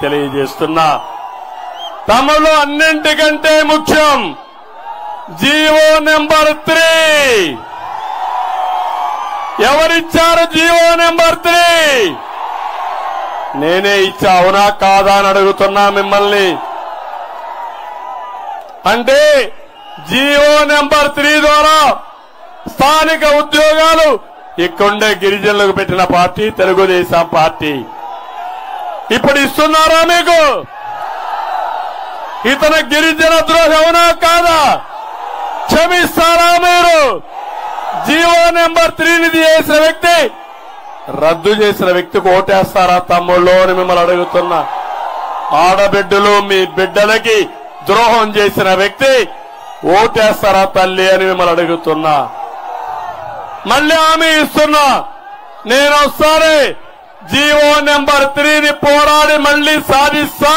తెలియజేస్తున్నా. తమలో అన్నింటికంటే ముఖ్యం జీవో నెంబర్ 3. ఎవరిచ్చారు జీవో నెంబర్ 3? నేనే ఇచ్చా. అవునా కాదా అని అడుగుతున్నా మిమ్మల్ని. అంటే జీవో నెంబర్ 3 ద్వారా స్థానిక ఉద్యోగాలు ఇక్కడుండే గిరిజనులకు పెట్టిన పార్టీ తెలుగుదేశం పార్టీ. ఇప్పుడు ఇస్తున్నారా మీకు? ఇతను గిరిజన ద్రోహి అవునా కాదా? క్షమిస్తారా మీరు? జీవో నెంబర్ 3ని చేసిన వ్యక్తి, రద్దు చేసిన వ్యక్తికి ఓటేస్తారా తమ్ముళ్ళు అని మిమ్మల్ని అడుగుతున్నా. ఆడబిడ్డలు మీ బిడ్డలకి ద్రోహం చేసిన వ్యక్తి ఓటేస్తారా తల్లి అని మిమ్మల్ని అడుగుతున్నా. మళ్ళీ హామీ ఇస్తున్నా, నేను ఒకసారి జీవో నెంబర్ 3ని పోరాడి మళ్లీ సాధిస్తా.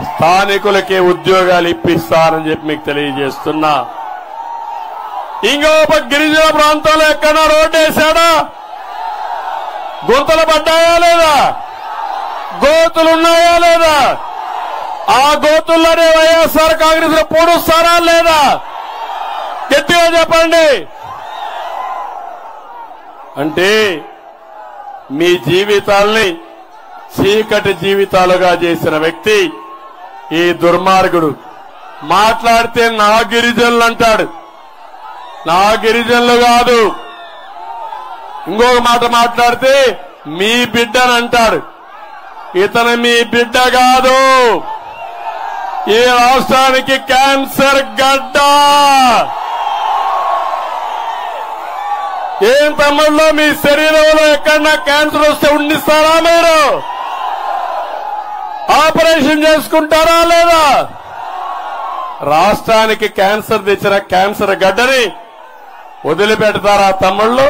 స్థానికులకి ఉద్యోగాలు ఇప్పిస్తానని చెప్పి మీకు తెలియజేస్తున్నా. ఇంకో గిరిజన ప్రాంతంలో ఎక్కడన్నా రోడ్డు వేశాడా? గుంతలు పడ్డాయా లేదా? గోతులున్నాయా లేదా? ఆ గోతుల్లోనే వైఎస్ఆర్ కాంగ్రెస్ లో పూడుస్తారా లేదా? గట్టిగా చెప్పండి. అంటే మీ జీవితాల్ని చీకటి జీవితాలుగా చేసిన వ్యక్తి ఈ దుర్మార్గుడు. మాట్లాడితే నా గిరిజనులు అంటాడు. నా గిరిజనులు కాదు. ఇంకొక మాట మాట్లాడితే మీ బిడ్డని అంటాడు. ఇతను మీ బిడ్డ కాదు. ఈ రాష్ట్రానికి క్యాన్సర్ గడ్డ. ఏం తమ్ముళ్ళు, మీ శరీరంలో ఎక్కడన్నా క్యాన్సర్ వస్తే ఉండిస్తారా మీరు? ఆపరేషన్ చేసుకుంటారా లేదా? రాష్ట్రానికి క్యాన్సర్ తెచ్చిన క్యాన్సర్ గడ్డని వదిలిపెడతారా తమ్ముళ్ళు?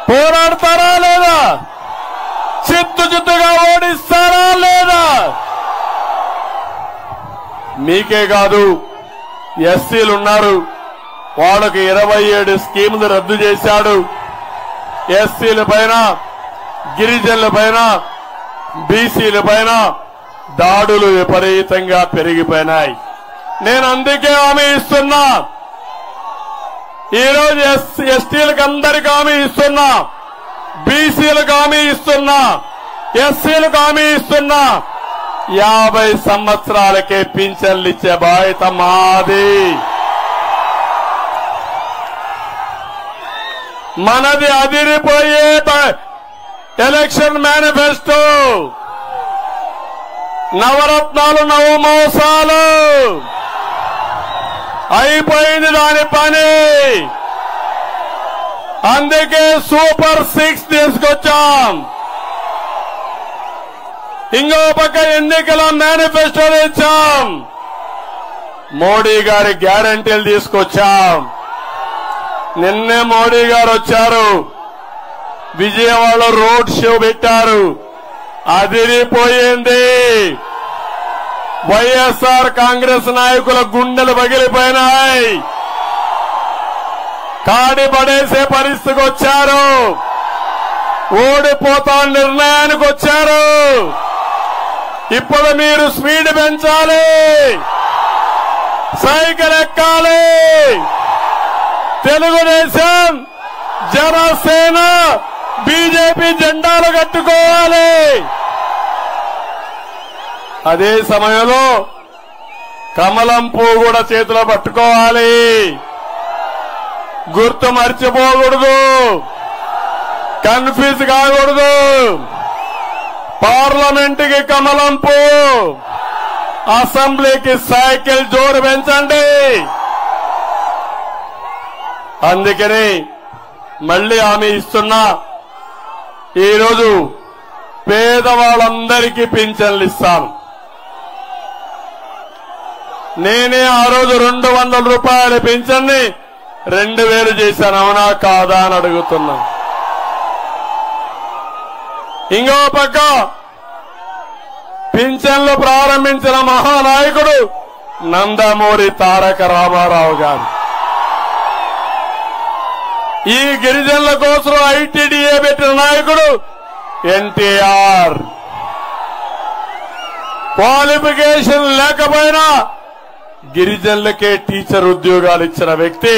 పోరాడతారా లేదా? చిత్తుగా ఓడిస్తారా లేదా? మీకే కాదు, ఎస్సీలున్నారు, వాళ్ళకి 27 స్కీములు రద్దు చేశాడు. ఎస్సీల పైన, గిరిజనుల పైన, బీసీల పైన దాడులు విపరీతంగా పెరిగిపోయినాయి. నేను అందుకే హామీ ఇస్తున్నా. ఈరోజు ఎస్టీలకు అందరికీ హామీ ఇస్తున్నా, బీసీలకు హామీ ఇస్తున్నా, ఎస్సీలకు హామీ ఇస్తున్నా. 50 సంవత్సరాలకే పింఛన్లు ఇచ్చే బాధ్యత మాది. మనది అదిరిపోయే ఎలక్షన్ మేనిఫెస్టో. నవరత్నాలు, నవమోసాలు అయిపోయింది దాని పని. అందుకే సూపర్ 6 తీసుకొచ్చాం. ఇంకో పక్క ఎన్నికల మేనిఫెస్టో ఇచ్చాం. మోడీ గారి గ్యారంటీలు తీసుకొచ్చాం. నిన్నే మోడీ గారు వచ్చారు, విజయవాడలో రోడ్ షో పెట్టారు. అదిరిపోయింది. వైఎస్ఆర్ కాంగ్రెస్ నాయకుల గుండెలు పగిలిపోయినాయి. కాడి పడేసే పరిస్థితికి వచ్చారు. ఓడిపోతా నిర్ణయానికి వచ్చారు. ఇప్పుడు మీరు స్పీడ్ పెంచాలి, సైకిల్ ఎక్కాలి. తెలుగుదేశం, జనసేన, బీజేపీ జెండాలు కట్టుకోవాలి. అదే సమయంలో కమలం పువ్వు కూడా చేతిలో పట్టుకోవాలి. గుర్తు మర్చిపోకూడదు, కన్ఫ్యూజ్ కాకూడదు. పార్లమెంటుకి కమలం పువ్వు, అసెంబ్లీకి సైకిల్ జోరు పెంచండి. అందుకని మళ్లీ హామీ ఇస్తున్నా, ఈరోజు పేదవాళ్ళందరికీ పింఛన్లు ఇస్తాను. నేనే ఆ రోజు 200 రూపాయల పింఛన్ని 2000 చేశాను. అవునా కాదా అని అడుగుతున్నా. ఇంకో పక్క పింఛన్లు ప్రారంభించిన మహానాయకుడు నందమూరి తారక రామారావు గారు. ఈ గిరిజనుల కోసం ఐటీడీఏ పెట్టిన నాయకుడు ఎన్టీఆర్. క్వాలిఫికేషన్ లేకపోయినా గిరిజనులకే టీచర్ ఉద్యోగాలు ఇచ్చిన వ్యక్తి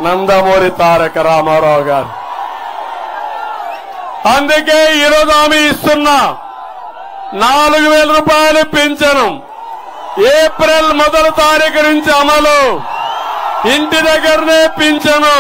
నందమూరి తారక రామారావు గారు. అందుకే ఈరోజు హామీ ఇస్తున్నా, 4,000 రూపాయలు పింఛను ఏప్రిల్ 1వ తారీఖు నుంచి అమలు. ఇంటి దగ్గరనే పింఛను.